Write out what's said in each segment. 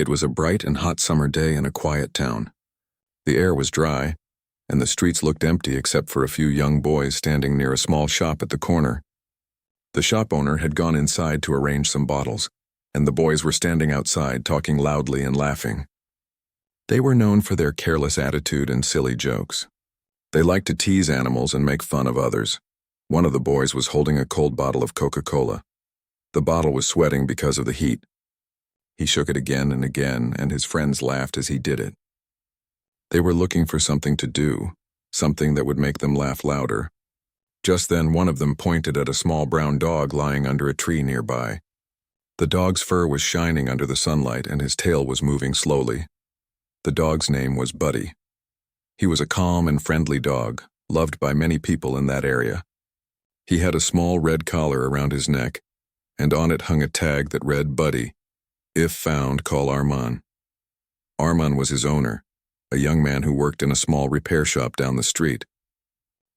It was a bright and hot summer day in a quiet town. The air was dry, and the streets looked empty except for a few young boys standing near a small shop at the corner. The shop owner had gone inside to arrange some bottles, and the boys were standing outside talking loudly and laughing. They were known for their careless attitude and silly jokes. They liked to tease animals and make fun of others. One of the boys was holding a cold bottle of Coca-Cola. The bottle was sweating because of the heat. He shook it again and again, and his friends laughed as he did it. They were looking for something to do, something that would make them laugh louder. Just then, one of them pointed at a small brown dog lying under a tree nearby. The dog's fur was shining under the sunlight, and his tail was moving slowly. The dog's name was Buddy. He was a calm and friendly dog, loved by many people in that area. He had a small red collar around his neck, and on it hung a tag that read, "Buddy. If found, call Armand." Armand was his owner, a young man who worked in a small repair shop down the street.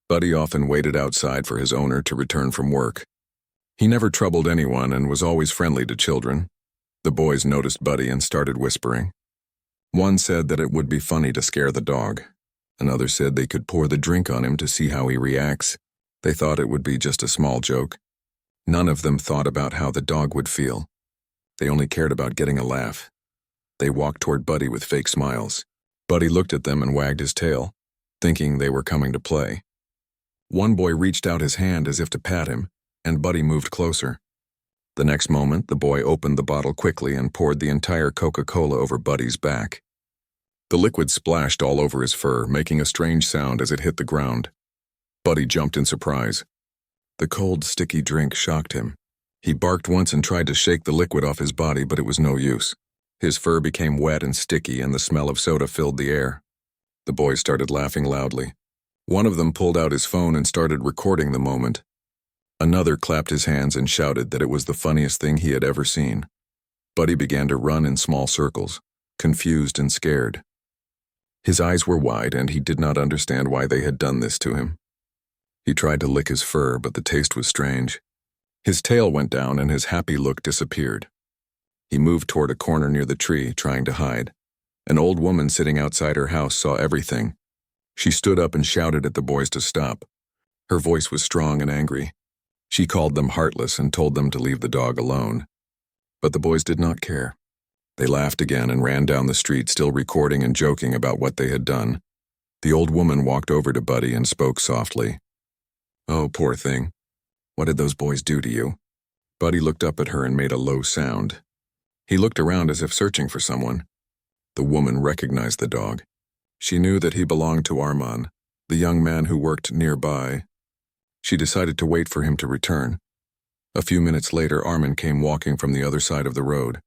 Buddy often waited outside for his owner to return from work. He never troubled anyone and was always friendly to children. The boys noticed Buddy and started whispering. One said that it would be funny to scare the dog. Another said they could pour the drink on him to see how he reacts. They thought it would be just a small joke. None of them thought about how the dog would feel. They only cared about getting a laugh. They walked toward Buddy with fake smiles. Buddy looked at them and wagged his tail, thinking they were coming to play. One boy reached out his hand as if to pat him, and Buddy moved closer. The next moment, the boy opened the bottle quickly and poured the entire Coca-Cola over Buddy's back. The liquid splashed all over his fur, making a strange sound as it hit the ground. Buddy jumped in surprise. The cold, sticky drink shocked him. He barked once and tried to shake the liquid off his body, but it was no use. His fur became wet and sticky, and the smell of soda filled the air. The boys started laughing loudly. One of them pulled out his phone and started recording the moment. Another clapped his hands and shouted that it was the funniest thing he had ever seen. Buddy began to run in small circles, confused and scared. His eyes were wide, and he did not understand why they had done this to him. He tried to lick his fur, but the taste was strange. His tail went down, and his happy look disappeared. He moved toward a corner near the tree, trying to hide. An old woman sitting outside her house saw everything. She stood up and shouted at the boys to stop. Her voice was strong and angry. She called them heartless and told them to leave the dog alone. But the boys did not care. They laughed again and ran down the street, still recording and joking about what they had done. The old woman walked over to Buddy and spoke softly. "Oh, poor thing. What did those boys do to you?" Buddy looked up at her and made a low sound. He looked around as if searching for someone. The woman recognized the dog. She knew that he belonged to Armand, the young man who worked nearby. She decided to wait for him to return. A few minutes later, Armand came walking from the other side of the road.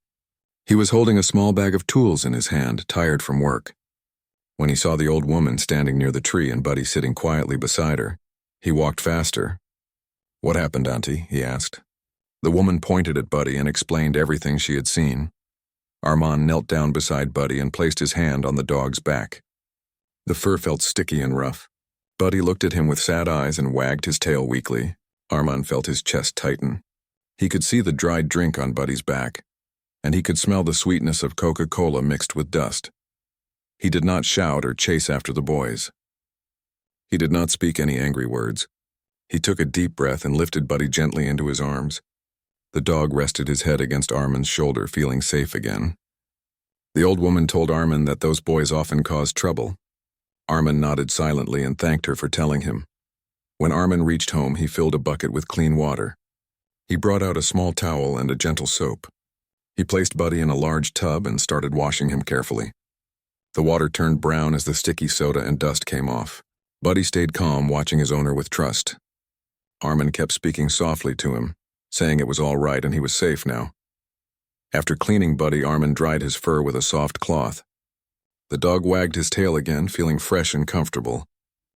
He was holding a small bag of tools in his hand, tired from work. When he saw the old woman standing near the tree and Buddy sitting quietly beside her, he walked faster. "What happened, Auntie?" he asked. The woman pointed at Buddy and explained everything she had seen. Armand knelt down beside Buddy and placed his hand on the dog's back. The fur felt sticky and rough. Buddy looked at him with sad eyes and wagged his tail weakly. Armand felt his chest tighten. He could see the dried drink on Buddy's back, and he could smell the sweetness of Coca-Cola mixed with dust. He did not shout or chase after the boys. He did not speak any angry words. He took a deep breath and lifted Buddy gently into his arms. The dog rested his head against Armand's shoulder, feeling safe again. The old woman told Armand that those boys often caused trouble. Armand nodded silently and thanked her for telling him. When Armand reached home, he filled a bucket with clean water. He brought out a small towel and a gentle soap. He placed Buddy in a large tub and started washing him carefully. The water turned brown as the sticky soda and dust came off. Buddy stayed calm, watching his owner with trust. Armand kept speaking softly to him, saying it was all right and he was safe now. After cleaning Buddy, Armand dried his fur with a soft cloth. The dog wagged his tail again, feeling fresh and comfortable.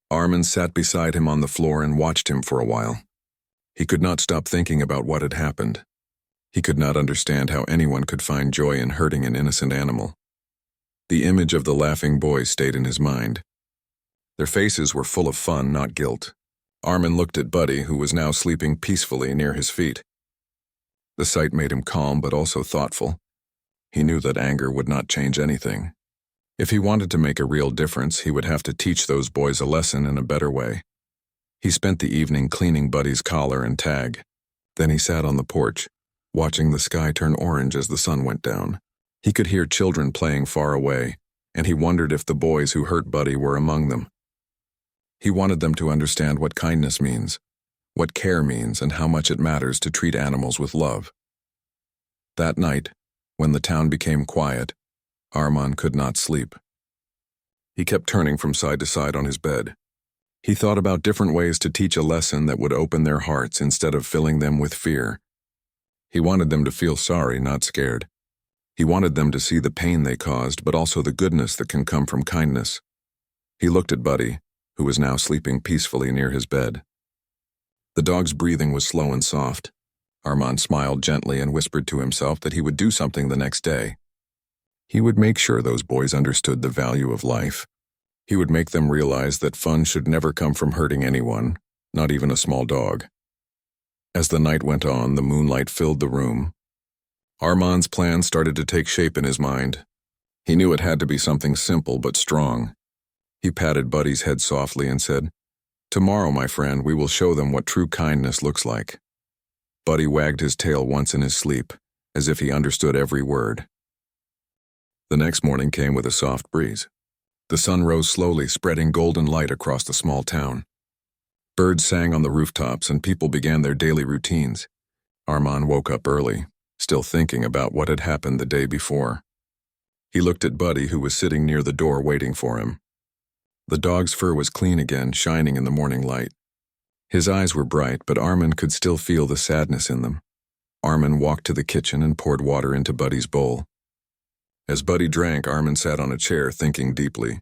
Armand sat beside him on the floor and watched him for a while. He could not stop thinking about what had happened. He could not understand how anyone could find joy in hurting an innocent animal. The image of the laughing boys stayed in his mind. Their faces were full of fun, not guilt. Armand looked at Buddy, who was now sleeping peacefully near his feet. The sight made him calm but also thoughtful. He knew that anger would not change anything. If he wanted to make a real difference, he would have to teach those boys a lesson in a better way. He spent the evening cleaning Buddy's collar and tag. Then he sat on the porch, watching the sky turn orange as the sun went down. He could hear children playing far away, and he wondered if the boys who hurt Buddy were among them. He wanted them to understand what kindness means, what care means, and how much it matters to treat animals with love. That night, when the town became quiet, Armand could not sleep. He kept turning from side to side on his bed. He thought about different ways to teach a lesson that would open their hearts instead of filling them with fear. He wanted them to feel sorry, not scared. He wanted them to see the pain they caused, but also the goodness that can come from kindness. He looked at Buddy, who was now sleeping peacefully near his bed. The dog's breathing was slow and soft. Armand smiled gently and whispered to himself that he would do something the next day. He would make sure those boys understood the value of life. He would make them realize that fun should never come from hurting anyone, not even a small dog. As the night went on, the moonlight filled the room. Armand's plan started to take shape in his mind. He knew it had to be something simple but strong. He patted Buddy's head softly and said, "Tomorrow, my friend, we will show them what true kindness looks like." Buddy wagged his tail once in his sleep, as if he understood every word. The next morning came with a soft breeze. The sun rose slowly, spreading golden light across the small town. Birds sang on the rooftops and people began their daily routines. Armand woke up early, still thinking about what had happened the day before. He looked at Buddy, who was sitting near the door waiting for him. The dog's fur was clean again, shining in the morning light. His eyes were bright, but Armand could still feel the sadness in them. Armand walked to the kitchen and poured water into Buddy's bowl. As Buddy drank, Armand sat on a chair thinking deeply.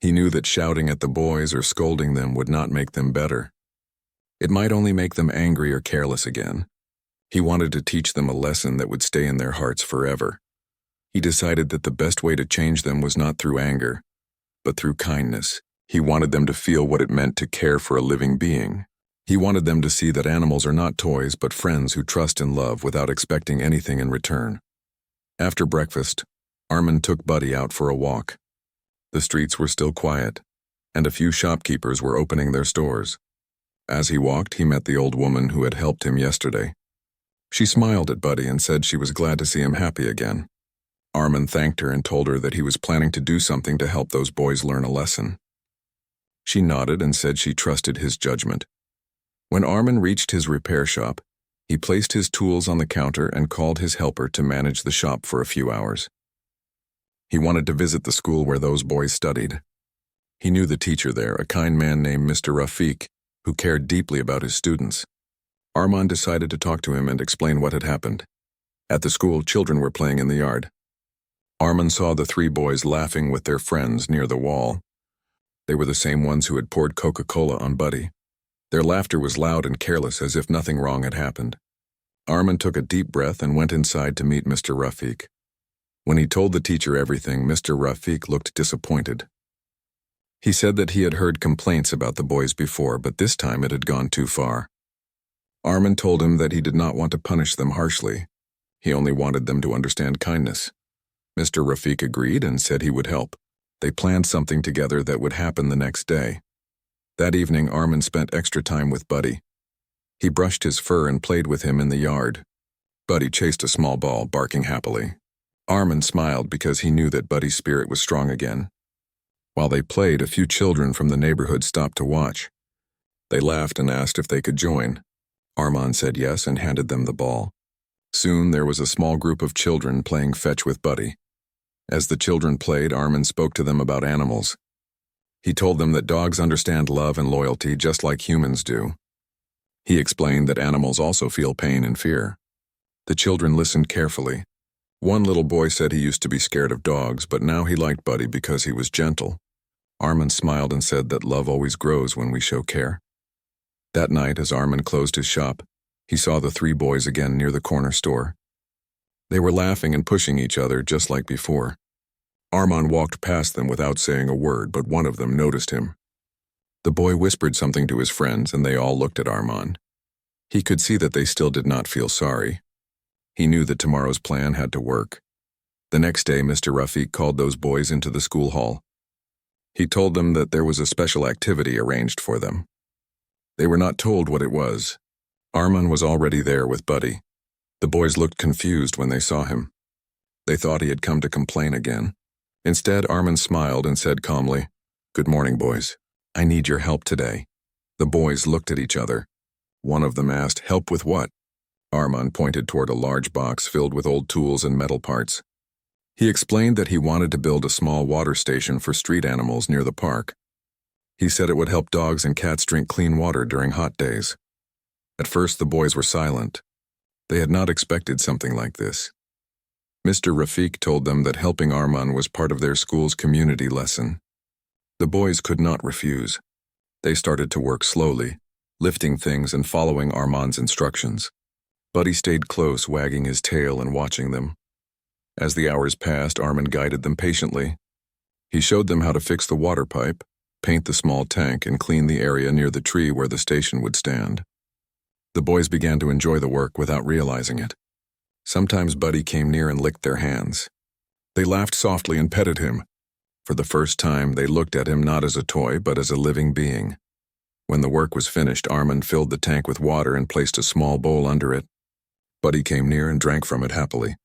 He knew that shouting at the boys or scolding them would not make them better. It might only make them angry or careless again. He wanted to teach them a lesson that would stay in their hearts forever. He decided that the best way to change them was not through anger, but through kindness. He wanted them to feel what it meant to care for a living being. He wanted them to see that animals are not toys but friends who trust and love without expecting anything in return. After breakfast, Armand took Buddy out for a walk. The streets were still quiet, and a few shopkeepers were opening their stores. As he walked, he met the old woman who had helped him yesterday. She smiled at Buddy and said she was glad to see him happy again. Armand thanked her and told her that he was planning to do something to help those boys learn a lesson. She nodded and said she trusted his judgment. When Armand reached his repair shop, he placed his tools on the counter and called his helper to manage the shop for a few hours. He wanted to visit the school where those boys studied. He knew the teacher there, a kind man named Mr. Rafiq, who cared deeply about his students. Armand decided to talk to him and explain what had happened. At the school, children were playing in the yard. Armand saw the three boys laughing with their friends near the wall. They were the same ones who had poured Coca-Cola on Buddy. Their laughter was loud and careless, as if nothing wrong had happened. Armand took a deep breath and went inside to meet Mr. Rafiq. When he told the teacher everything, Mr. Rafiq looked disappointed. He said that he had heard complaints about the boys before, but this time it had gone too far. Armand told him that he did not want to punish them harshly. He only wanted them to understand kindness. Mr. Rafiq agreed and said he would help. They planned something together that would happen the next day. That evening, Armand spent extra time with Buddy. He brushed his fur and played with him in the yard. Buddy chased a small ball, barking happily. Armand smiled because he knew that Buddy's spirit was strong again. While they played, a few children from the neighborhood stopped to watch. They laughed and asked if they could join. Armand said yes and handed them the ball. Soon there was a small group of children playing fetch with Buddy. As the children played, Armand spoke to them about animals. He told them that dogs understand love and loyalty just like humans do. He explained that animals also feel pain and fear. The children listened carefully. One little boy said he used to be scared of dogs, but now he liked Buddy because he was gentle. Armand smiled and said that love always grows when we show care. That night, as Armand closed his shop, he saw the three boys again near the corner store. They were laughing and pushing each other just like before. Armand walked past them without saying a word, but one of them noticed him. The boy whispered something to his friends, and they all looked at Armand. He could see that they still did not feel sorry. He knew that tomorrow's plan had to work. The next day, Mr. Rafiq called those boys into the school hall. He told them that there was a special activity arranged for them. They were not told what it was. Arman was already there with Buddy. The boys looked confused when they saw him. They thought he had come to complain again. Instead, Arman smiled and said calmly, "Good morning, boys. I need your help today." The boys looked at each other. One of them asked, "Help with what?" Arman pointed toward a large box filled with old tools and metal parts. He explained that he wanted to build a small water station for street animals near the park. He said it would help dogs and cats drink clean water during hot days. At first, the boys were silent. They had not expected something like this. Mr. Rafiq told them that helping Arman was part of their school's community lesson. The boys could not refuse. They started to work slowly, lifting things and following Arman's instructions. Buddy stayed close, wagging his tail and watching them. As the hours passed, Arman guided them patiently. He showed them how to fix the water pipe, paint the small tank, and clean the area near the tree where the station would stand. The boys began to enjoy the work without realizing it. Sometimes Buddy came near and licked their hands. They laughed softly and petted him. For the first time, they looked at him not as a toy, but as a living being. When the work was finished, Arman filled the tank with water and placed a small bowl under it. Buddy came near and drank from it happily.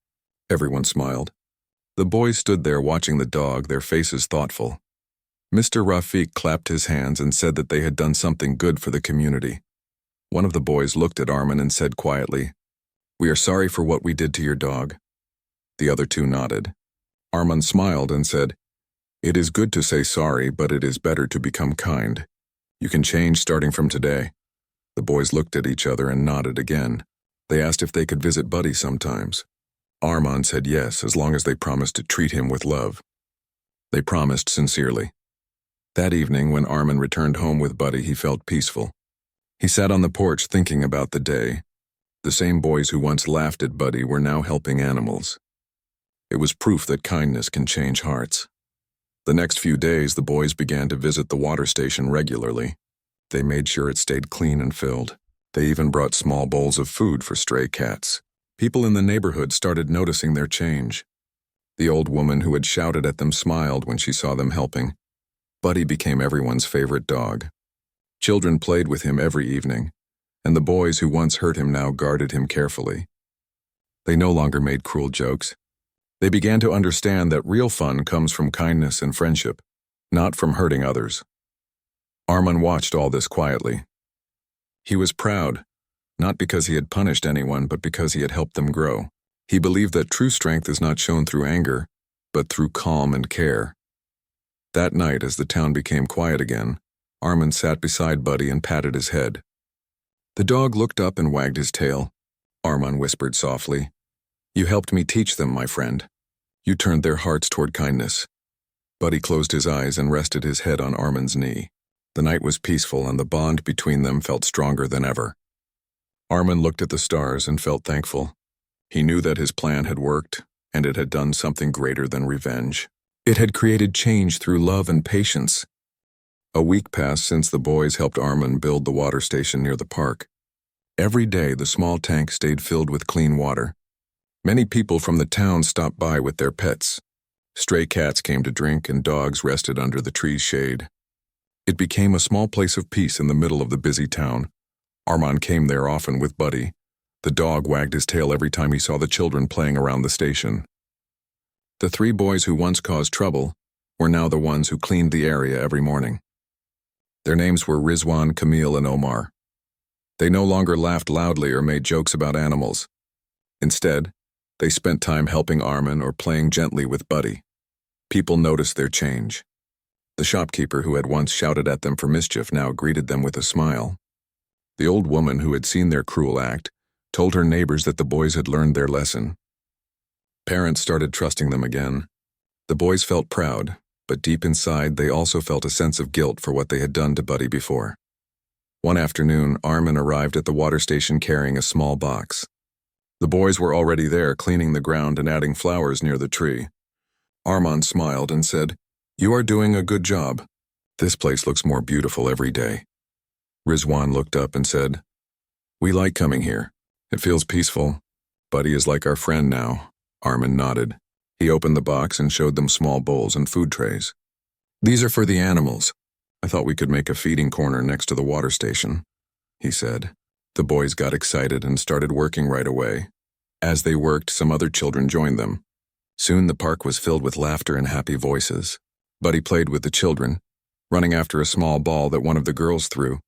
Everyone smiled. The boys stood there watching the dog, their faces thoughtful. Mr. Rafiq clapped his hands and said that they had done something good for the community. One of the boys looked at Arman and said quietly, "We are sorry for what we did to your dog." The other two nodded. Arman smiled and said, "It is good to say sorry, but it is better to become kind. You can change starting from today." The boys looked at each other and nodded again. They asked if they could visit Buddy sometimes. Arman said yes, as long as they promised to treat him with love. They promised sincerely. That evening, when Arman returned home with Buddy, he felt peaceful. He sat on the porch thinking about the day. The same boys who once laughed at Buddy were now helping animals. It was proof that kindness can change hearts. The next few days, the boys began to visit the water station regularly. They made sure it stayed clean and filled. They even brought small bowls of food for stray cats. People in the neighborhood started noticing their change. The old woman who had shouted at them smiled when she saw them helping. Buddy became everyone's favorite dog. Children played with him every evening, and the boys who once hurt him now guarded him carefully. They no longer made cruel jokes. They began to understand that real fun comes from kindness and friendship, not from hurting others. Arman watched all this quietly. He was proud, not because he had punished anyone, but because he had helped them grow. He believed that true strength is not shown through anger, but through calm and care. That night, as the town became quiet again, Arman sat beside Buddy and patted his head. The dog looked up and wagged his tail. Arman whispered softly, "You helped me teach them, my friend. You turned their hearts toward kindness." Buddy closed his eyes and rested his head on Arman's knee. The night was peaceful and the bond between them felt stronger than ever. Arman looked at the stars and felt thankful. He knew that his plan had worked, and it had done something greater than revenge. It had created change through love and patience. A week passed since the boys helped Arman build the water station near the park. Every day, the small tank stayed filled with clean water. Many people from the town stopped by with their pets. Stray cats came to drink and dogs rested under the tree's shade. It became a small place of peace in the middle of the busy town. Arman came there often with Buddy. The dog wagged his tail every time he saw the children playing around the station. The three boys who once caused trouble were now the ones who cleaned the area every morning. Their names were Rizwan, Camille, and Omar. They no longer laughed loudly or made jokes about animals. Instead, they spent time helping Arman or playing gently with Buddy. People noticed their change. The shopkeeper who had once shouted at them for mischief now greeted them with a smile. The old woman who had seen their cruel act told her neighbors that the boys had learned their lesson. Parents started trusting them again. The boys felt proud, but deep inside they also felt a sense of guilt for what they had done to Buddy before. One afternoon, Arman arrived at the water station carrying a small box. The boys were already there cleaning the ground and adding flowers near the tree. Arman smiled and said, "You are doing a good job. This place looks more beautiful every day." Rizwan looked up and said, "We like coming here. It feels peaceful. Buddy is like our friend now." Arman nodded. He opened the box and showed them small bowls and food trays. "These are for the animals. I thought we could make a feeding corner next to the water station," he said. The boys got excited and started working right away. As they worked, some other children joined them. Soon the park was filled with laughter and happy voices. Buddy played with the children, running after a small ball that one of the girls threw.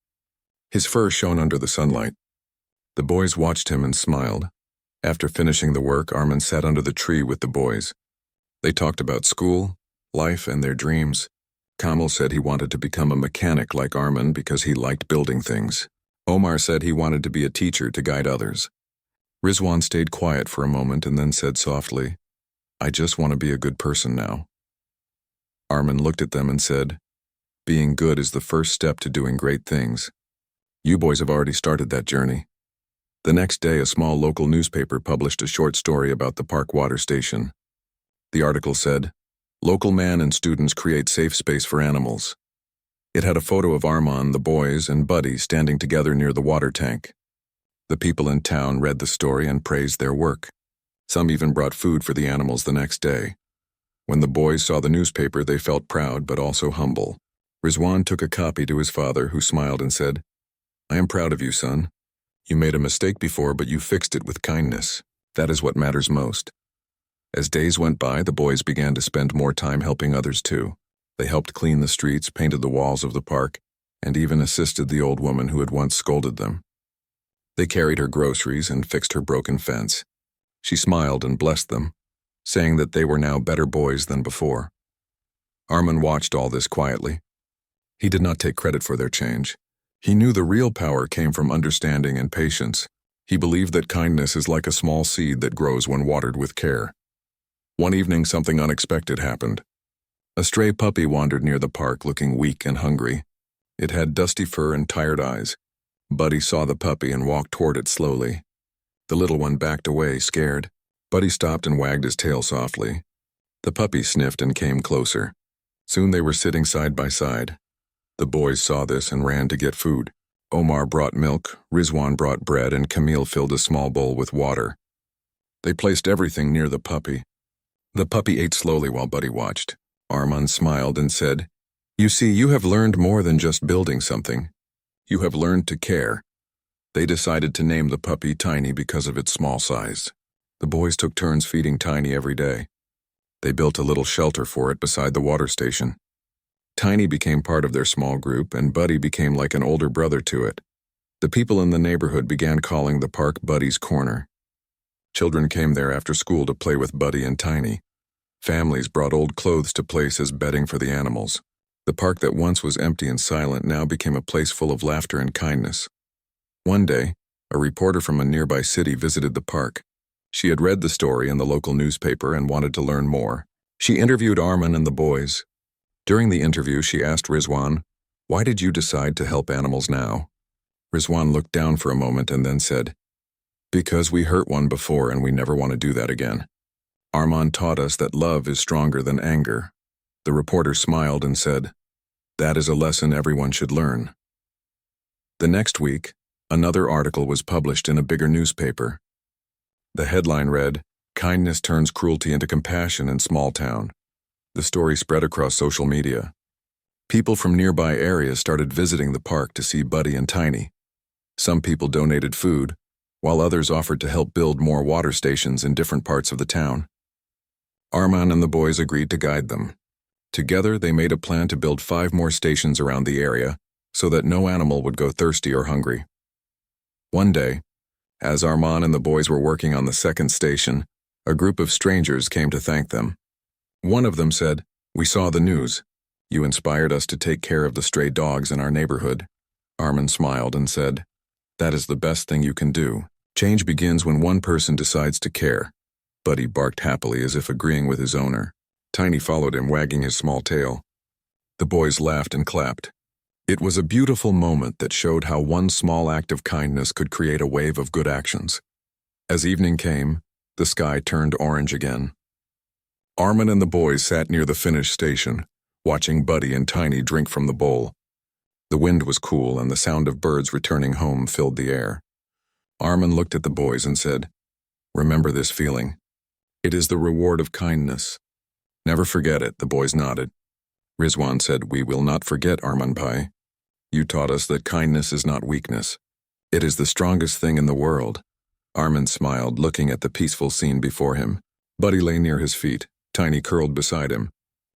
His fur shone under the sunlight. The boys watched him and smiled. After finishing the work, Armin sat under the tree with the boys. They talked about school, life, and their dreams. Kamal said he wanted to become a mechanic like Armin because he liked building things. Omar said he wanted to be a teacher to guide others. Rizwan stayed quiet for a moment and then said softly, "I just want to be a good person now." Armin looked at them and said, "Being good is the first step to doing great things. You boys have already started that journey." The next day, a small local newspaper published a short story about the park water station. The article said, "Local man and students create safe space for animals." It had a photo of Arman, the boys, and Buddy standing together near the water tank. The people in town read the story and praised their work. Some even brought food for the animals the next day. When the boys saw the newspaper, they felt proud but also humble. Rizwan took a copy to his father, who smiled and said, "I am proud of you, son. You made a mistake before, but you fixed it with kindness. That is what matters most." As days went by, the boys began to spend more time helping others too. They helped clean the streets, painted the walls of the park, and even assisted the old woman who had once scolded them. They carried her groceries and fixed her broken fence. She smiled and blessed them, saying that they were now better boys than before. Armin watched all this quietly. He did not take credit for their change. He knew the real power came from understanding and patience. He believed that kindness is like a small seed that grows when watered with care. One evening, something unexpected happened. A stray puppy wandered near the park, looking weak and hungry. It had dusty fur and tired eyes. Buddy saw the puppy and walked toward it slowly. The little one backed away, scared. Buddy stopped and wagged his tail softly. The puppy sniffed and came closer. Soon they were sitting side by side. The boys saw this and ran to get food. Omar brought milk, Rizwan brought bread, and Camille filled a small bowl with water. They placed everything near the puppy. The puppy ate slowly while Buddy watched. Arman smiled and said, "You see, you have learned more than just building something. You have learned to care." They decided to name the puppy Tiny because of its small size. The boys took turns feeding Tiny every day. They built a little shelter for it beside the water station. Tiny became part of their small group, and Buddy became like an older brother to it. The people in the neighborhood began calling the park Buddy's Corner. Children came there after school to play with Buddy and Tiny. Families brought old clothes to place as bedding for the animals. The park that once was empty and silent now became a place full of laughter and kindness. One day, a reporter from a nearby city visited the park. She had read the story in the local newspaper and wanted to learn more. She interviewed Armin and the boys. During the interview, she asked Rizwan, "Why did you decide to help animals now?" Rizwan looked down for a moment and then said, "Because we hurt one before and we never want to do that again. Arman taught us that love is stronger than anger." The reporter smiled and said, "That is a lesson everyone should learn." The next week, another article was published in a bigger newspaper. The headline read, "Kindness turns cruelty into compassion in small town." The story spread across social media. People from nearby areas started visiting the park to see Buddy and Tiny. Some people donated food, while others offered to help build more water stations in different parts of the town. Arman and the boys agreed to guide them. Together, they made a plan to build 5 more stations around the area so that no animal would go thirsty or hungry. One day, as Arman and the boys were working on the second station, a group of strangers came to thank them. One of them said, "We saw the news. You inspired us to take care of the stray dogs in our neighborhood." Armin smiled and said, "That is the best thing you can do. Change begins when one person decides to care." Buddy barked happily as if agreeing with his owner. Tiny followed him, wagging his small tail. The boys laughed and clapped. It was a beautiful moment that showed how one small act of kindness could create a wave of good actions. As evening came, the sky turned orange again. Armin and the boys sat near the finished station, watching Buddy and Tiny drink from the bowl. The wind was cool and the sound of birds returning home filled the air. Armin looked at the boys and said, "Remember this feeling. It is the reward of kindness. Never forget it, the boys nodded. Rizwan said, "We will not forget, Armanpai. You taught us that kindness is not weakness. It is the strongest thing in the world." Arman smiled, looking at the peaceful scene before him. Buddy lay near his feet, Tiny curled beside him.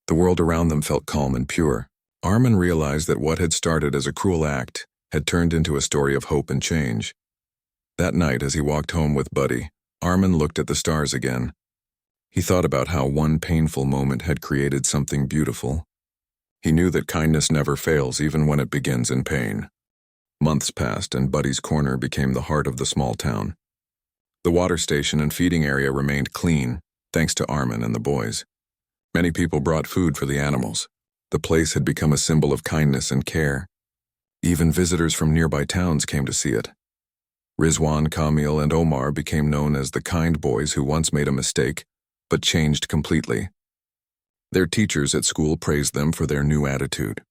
The world around them felt calm and pure. Arman realized that what had started as a cruel act had turned into a story of hope and change. That night, as he walked home with Buddy, Arman looked at the stars again. He thought about how one painful moment had created something beautiful. He knew that kindness never fails, even when it begins in pain. Months passed, and Buddy's corner became the heart of the small town. The water station and feeding area remained clean, thanks to Arman and the boys. Many people brought food for the animals. The place had become a symbol of kindness and care. Even visitors from nearby towns came to see it. Rizwan, Kamil, and Omar became known as the kind boys who once made a mistake, but changed completely. Their teachers at school praised them for their new attitude.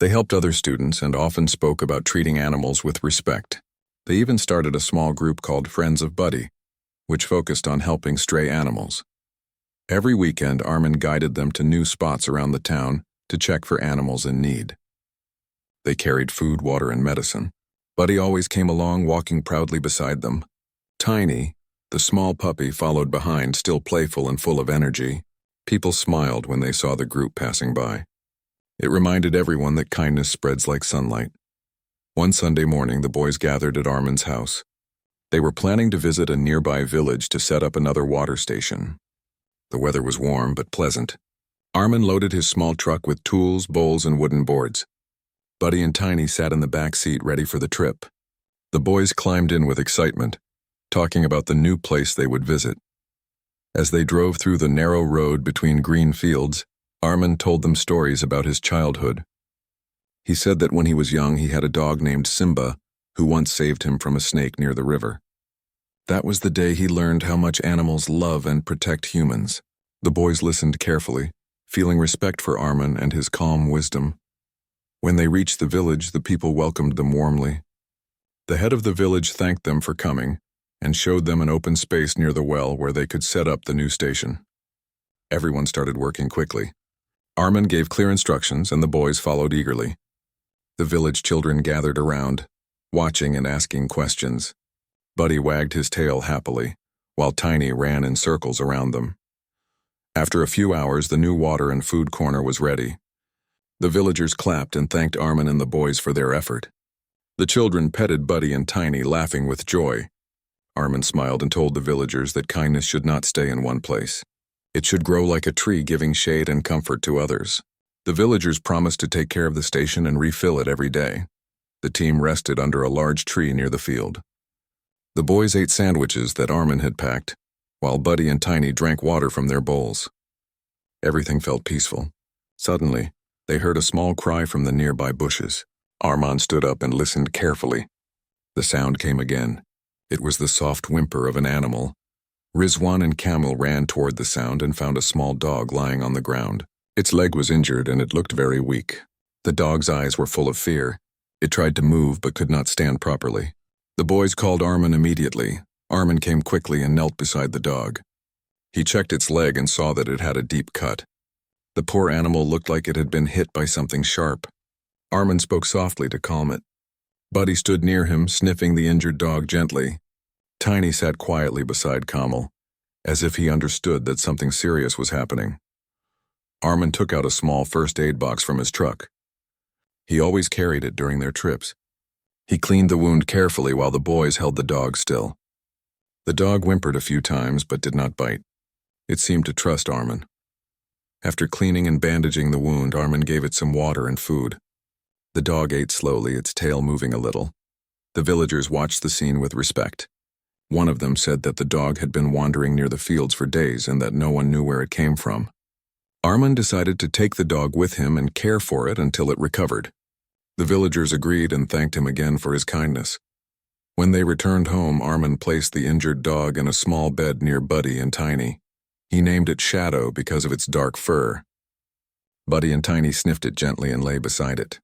They helped other students and often spoke about treating animals with respect. They even started a small group called Friends of Buddy, which focused on helping stray animals. Every weekend, Arman guided them to new spots around the town to check for animals in need. They carried food, water, and medicine. Buddy always came along, walking proudly beside them. Tiny, the small puppy, followed behind, still playful and full of energy. People smiled when they saw the group passing by. It reminded everyone that kindness spreads like sunlight. One Sunday morning, the boys gathered at Arman's house. They were planning to visit a nearby village to set up another water station. The weather was warm but pleasant. Arman loaded his small truck with tools, bowls, and wooden boards. Buddy and Tiny sat in the back seat ready for the trip. The boys climbed in with excitement, talking about the new place they would visit. As they drove through the narrow road between green fields, Arman told them stories about his childhood. He said that when he was young, he had a dog named Simba, who once saved him from a snake near the river. That was the day he learned how much animals love and protect humans. The boys listened carefully, feeling respect for Arman and his calm wisdom. When they reached the village, the people welcomed them warmly. The head of the village thanked them for coming and showed them an open space near the well where they could set up the new station. Everyone started working quickly. Arman gave clear instructions, and the boys followed eagerly. The village children gathered around, watching and asking questions. Buddy wagged his tail happily, while Tiny ran in circles around them. After a few hours, the new water and food corner was ready. The villagers clapped and thanked Arman and the boys for their effort. The children petted Buddy and Tiny, laughing with joy. Arman smiled and told the villagers that kindness should not stay in one place. It should grow like a tree, giving shade and comfort to others. The villagers promised to take care of the station and refill it every day. The team rested under a large tree near the field. The boys ate sandwiches that Arman had packed, while Buddy and Tiny drank water from their bowls. Everything felt peaceful. Suddenly, they heard a small cry from the nearby bushes. Arman stood up and listened carefully. The sound came again. It was the soft whimper of an animal. Rizwan and Kamil ran toward the sound and found a small dog lying on the ground. Its leg was injured and it looked very weak. The dog's eyes were full of fear. It tried to move but could not stand properly. The boys called Arman immediately. Arman came quickly and knelt beside the dog. He checked its leg and saw that it had a deep cut. The poor animal looked like it had been hit by something sharp. Arman spoke softly to calm it. Buddy stood near him, sniffing the injured dog gently. Tiny sat quietly beside Kamil, as if he understood that something serious was happening. Arman took out a small first aid box from his truck. He always carried it during their trips. He cleaned the wound carefully while the boys held the dog still. The dog whimpered a few times but did not bite. It seemed to trust Arman. After cleaning and bandaging the wound, Arman gave it some water and food. The dog ate slowly, its tail moving a little. The villagers watched the scene with respect. One of them said that the dog had been wandering near the fields for days and that no one knew where it came from. Arman decided to take the dog with him and care for it until it recovered. The villagers agreed and thanked him again for his kindness. When they returned home, Arman placed the injured dog in a small bed near Buddy and Tiny. He named it Shadow because of its dark fur. Buddy and Tiny sniffed it gently and lay beside it.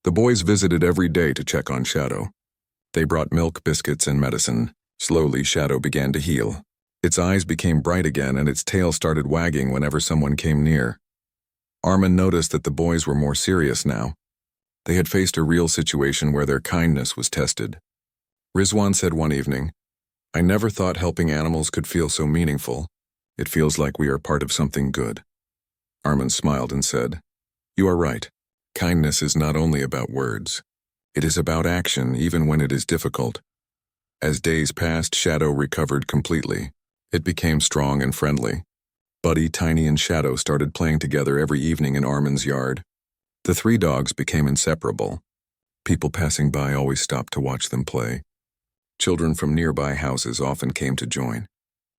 The boys visited every day to check on Shadow. They brought milk, biscuits, and medicine. Slowly, Shadow began to heal. Its eyes became bright again and its tail started wagging whenever someone came near. Armin noticed that the boys were more serious now. They had faced a real situation where their kindness was tested. Rizwan said one evening, "I never thought helping animals could feel so meaningful. It feels like we are part of something good." Armin smiled and said, "You are right. Kindness is not only about words. It is about action, even when it is difficult." As days passed, Shadow recovered completely. It became strong and friendly. Buddy, Tiny, and Shadow started playing together every evening in Armin's yard. The three dogs became inseparable. People passing by always stopped to watch them play. Children from nearby houses often came to join.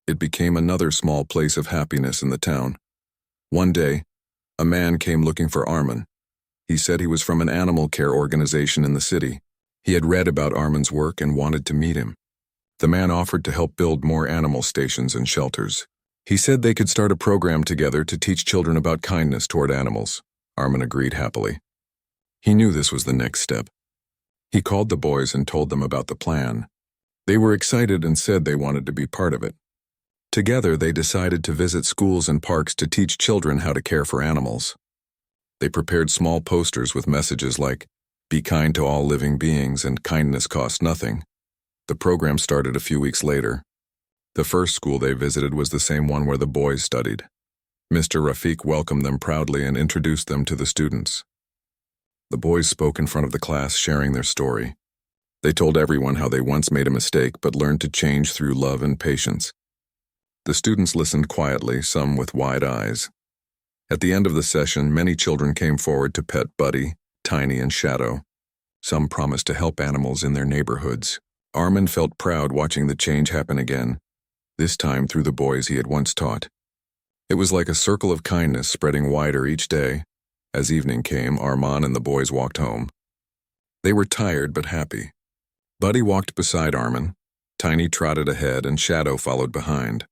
It became another small place of happiness in the town. One day, a man came looking for Armin. He said he was from an animal care organization in the city. He had read about Armin's work and wanted to meet him. The man offered to help build more animal stations and shelters. He said they could start a program together to teach children about kindness toward animals. Armin agreed happily. He knew this was the next step. He called the boys and told them about the plan. They were excited and said they wanted to be part of it. Together, they decided to visit schools and parks to teach children how to care for animals. They prepared small posters with messages like, "Be kind to all living beings and kindness costs nothing." The program started a few weeks later. The first school they visited was the same one where the boys studied. Mr. Rafiq welcomed them proudly and introduced them to the students. The boys spoke in front of the class, sharing their story. They told everyone how they once made a mistake but learned to change through love and patience. The students listened quietly, some with wide eyes. At the end of the session, many children came forward to pet Buddy, Tiny, and Shadow. Some promised to help animals in their neighborhoods. Armin felt proud watching the change happen again, this time through the boys he had once taught. It was like a circle of kindness spreading wider each day. As evening came, Armin and the boys walked home. They were tired but happy. Buddy walked beside Armin, Tiny trotted ahead, and Shadow followed behind.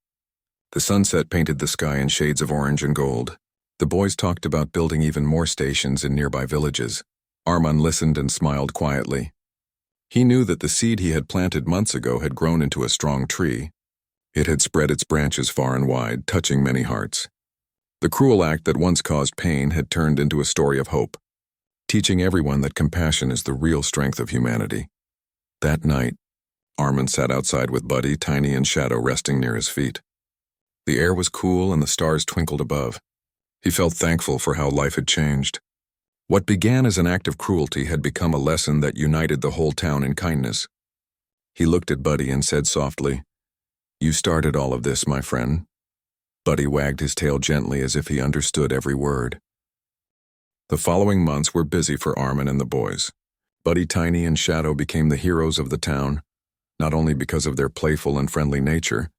The sunset painted the sky in shades of orange and gold. The boys talked about building even more stations in nearby villages. Armin listened and smiled quietly. He knew that the seed he had planted months ago had grown into a strong tree. It had spread its branches far and wide, touching many hearts. The cruel act that once caused pain had turned into a story of hope, teaching everyone that compassion is the real strength of humanity. That night, Armin sat outside with Buddy, Tiny, and Shadow resting near his feet. The air was cool and the stars twinkled above. He felt thankful for how life had changed. What began as an act of cruelty had become a lesson that united the whole town in kindness. He looked at Buddy and said softly, "You started all of this, my friend." Buddy wagged his tail gently as if he understood every word. The following months were busy for Armin and the boys. Buddy, Tiny, and Shadow became the heroes of the town, not only because of their playful and friendly nature,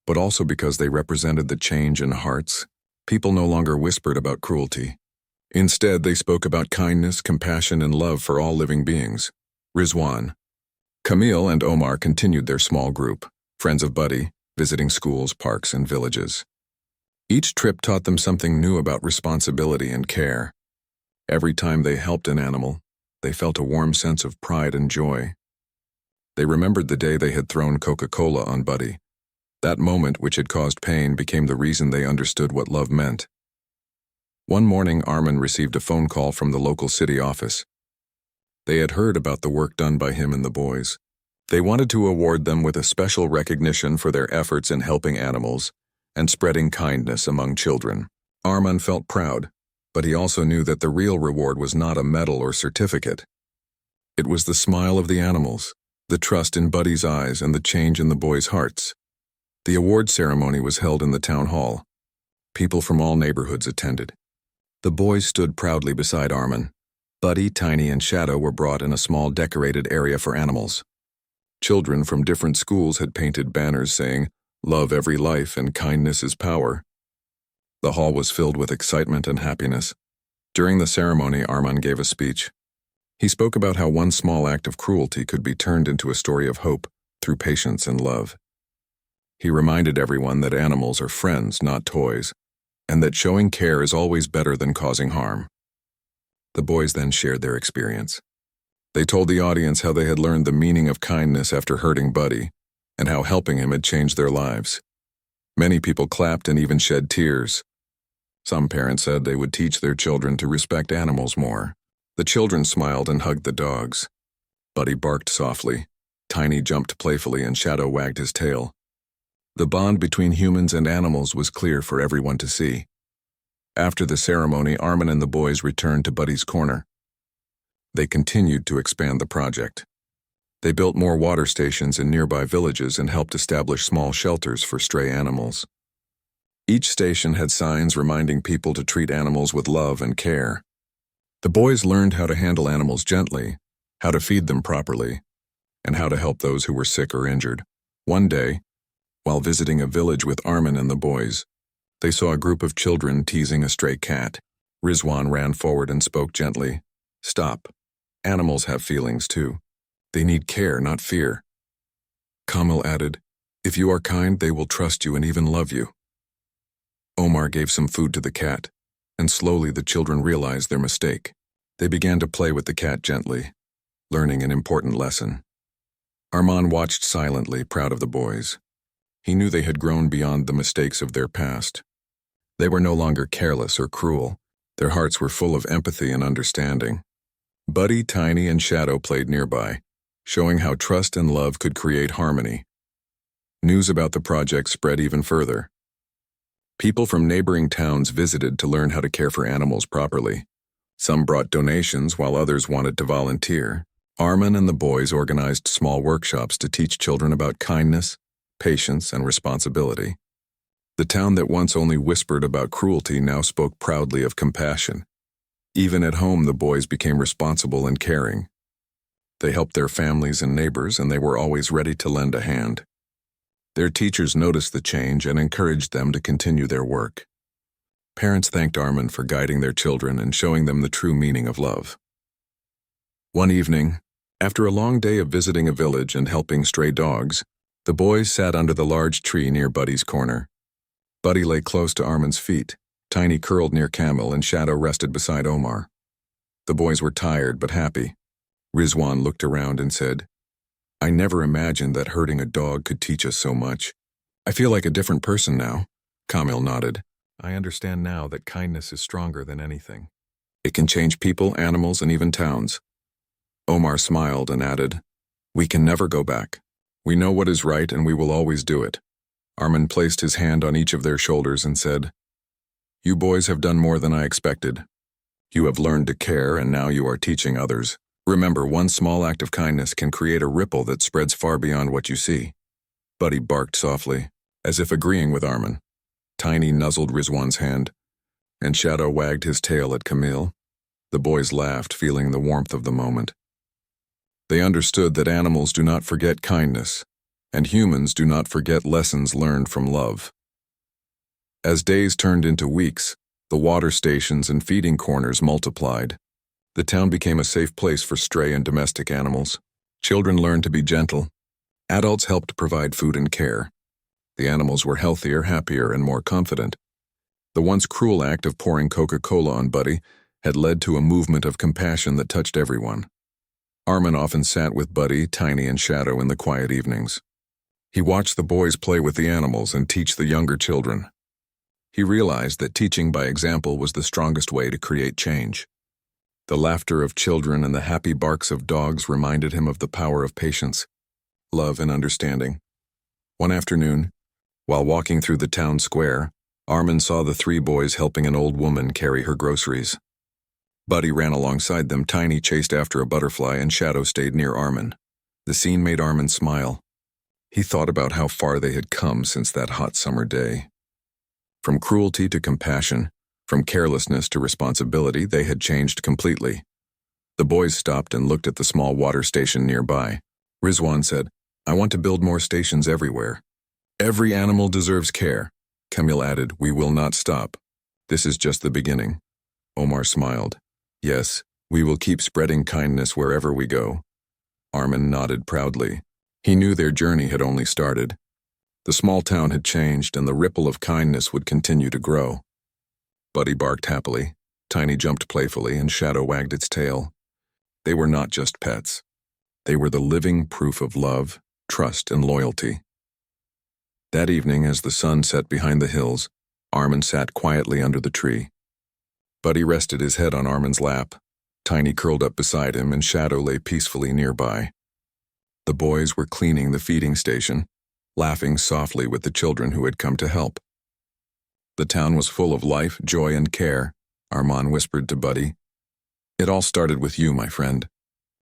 but also because they represented the change in hearts. People no longer whispered about cruelty. Instead, they spoke about kindness, compassion, and love for all living beings. Rizwan, Camille, and Omar continued their small group, friends of Buddy, visiting schools, parks, and villages. Each trip taught them something new about responsibility and care. Every time they helped an animal, they felt a warm sense of pride and joy. They remembered the day they had thrown Coca-Cola on Buddy. That moment, which had caused pain, became the reason they understood what love meant. One morning, Armin received a phone call from the local city office. They had heard about the work done by him and the boys. They wanted to award them with a special recognition for their efforts in helping animals and spreading kindness among children. Armin felt proud, but he also knew that the real reward was not a medal or certificate. It was the smile of the animals, the trust in Buddy's eyes, and the change in the boys' hearts. The award ceremony was held in the town hall. People from all neighborhoods attended. The boys stood proudly beside Armin. Buddy, Tiny, and Shadow were brought in a small decorated area for animals. Children from different schools had painted banners saying, "Love every life and kindness is power." The hall was filled with excitement and happiness. During the ceremony, Armin gave a speech. He spoke about how one small act of cruelty could be turned into a story of hope through patience and love. He reminded everyone that animals are friends, not toys, and that showing care is always better than causing harm. The boys then shared their experience. They told the audience how they had learned the meaning of kindness after hurting Buddy, and how helping him had changed their lives. Many people clapped and even shed tears. Some parents said they would teach their children to respect animals more. The children smiled and hugged the dogs. Buddy barked softly. Tiny jumped playfully and Shadow wagged his tail. The bond between humans and animals was clear for everyone to see. After the ceremony, Armin and the boys returned to Buddy's corner. They continued to expand the project. They built more water stations in nearby villages and helped establish small shelters for stray animals. Each station had signs reminding people to treat animals with love and care. The boys learned how to handle animals gently, how to feed them properly, and how to help those who were sick or injured. One day, while visiting a village with Armin and the boys, they saw a group of children teasing a stray cat. Rizwan ran forward and spoke gently. "Stop. Animals have feelings too. They need care, not fear." Kamil added, "If you are kind, they will trust you and even love you." Omar gave some food to the cat, and slowly the children realized their mistake. They began to play with the cat gently, learning an important lesson. Arman watched silently, proud of the boys. He knew they had grown beyond the mistakes of their past. They were no longer careless or cruel. Their hearts were full of empathy and understanding. Buddy, Tiny, and Shadow played nearby, showing how trust and love could create harmony. News about the project spread even further. People from neighboring towns visited to learn how to care for animals properly. Some brought donations while others wanted to volunteer. Armin and the boys organized small workshops to teach children about kindness, patience, and responsibility. The town that once only whispered about cruelty now spoke proudly of compassion. Even at home, the boys became responsible and caring. They helped their families and neighbors, and they were always ready to lend a hand. Their teachers noticed the change and encouraged them to continue their work. Parents thanked Armin for guiding their children and showing them the true meaning of love. One evening, after a long day of visiting a village and helping stray dogs, the boys sat under the large tree near Buddy's corner. Buddy lay close to Armin's feet. Tiny curled near Kamil, and Shadow rested beside Omar. The boys were tired but happy. Rizwan looked around and said, "I never imagined that hurting a dog could teach us so much. I feel like a different person now." Kamil nodded. "I understand now that kindness is stronger than anything. It can change people, animals, and even towns." Omar smiled and added, "We can never go back. We know what is right and we will always do it." Armin placed his hand on each of their shoulders and said, "You boys have done more than I expected. You have learned to care and now you are teaching others. Remember, one small act of kindness can create a ripple that spreads far beyond what you see." Buddy barked softly, as if agreeing with Armin. Tiny nuzzled Rizwan's hand, and Shadow wagged his tail at Kamil. The boys laughed, feeling the warmth of the moment. They understood that animals do not forget kindness, and humans do not forget lessons learned from love. As days turned into weeks, the water stations and feeding corners multiplied. The town became a safe place for stray and domestic animals. Children learned to be gentle. Adults helped provide food and care. The animals were healthier, happier, and more confident. The once cruel act of pouring Coca-Cola on Buddy had led to a movement of compassion that touched everyone. Armin often sat with Buddy, Tiny, and Shadow in the quiet evenings. He watched the boys play with the animals and teach the younger children. He realized that teaching by example was the strongest way to create change. The laughter of children and the happy barks of dogs reminded him of the power of patience, love, and understanding. One afternoon, while walking through the town square, Armin saw the three boys helping an old woman carry her groceries. Buddy ran alongside them, Tiny chased after a butterfly, and Shadow stayed near Armin. The scene made Armin smile. He thought about how far they had come since that hot summer day. From cruelty to compassion, from carelessness to responsibility, they had changed completely. The boys stopped and looked at the small water station nearby. Rizwan said, "I want to build more stations everywhere." "Every animal deserves care." Kamil added, "We will not stop. This is just the beginning." Omar smiled. "Yes, we will keep spreading kindness wherever we go." Armin nodded proudly. He knew their journey had only started. The small town had changed, and the ripple of kindness would continue to grow. Buddy barked happily, Tiny jumped playfully, and Shadow wagged its tail. They were not just pets. They were the living proof of love, trust, and loyalty. That evening, as the sun set behind the hills, Armin sat quietly under the tree. Buddy rested his head on Armin's lap. Tiny curled up beside him, and Shadow lay peacefully nearby. The boys were cleaning the feeding station, laughing softly with the children who had come to help. The town was full of life, joy, and care, Armin whispered to Buddy. It all started with you, my friend.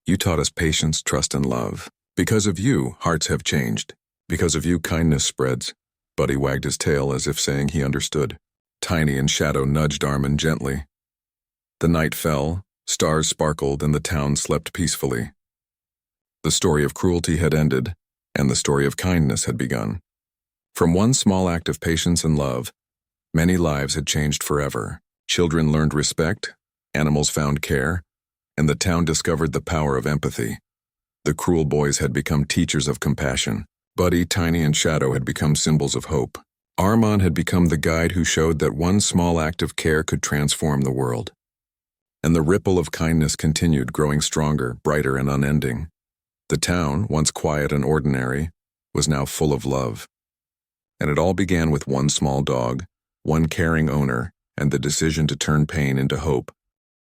You taught us patience, trust, and love. Because of you, hearts have changed. Because of you, kindness spreads. Buddy wagged his tail as if saying he understood. Tiny and Shadow nudged Armin gently. The night fell, stars sparkled, and the town slept peacefully. The story of cruelty had ended, and the story of kindness had begun. From one small act of patience and love, many lives had changed forever. Children learned respect, animals found care, and the town discovered the power of empathy. The cruel boys had become teachers of compassion. Buddy, Tiny, and Shadow had become symbols of hope. Armin had become the guide who showed that one small act of care could transform the world. And the ripple of kindness continued, growing stronger, brighter, and unending. The town, once quiet and ordinary, was now full of love. And it all began with one small dog, one caring owner, and the decision to turn pain into hope.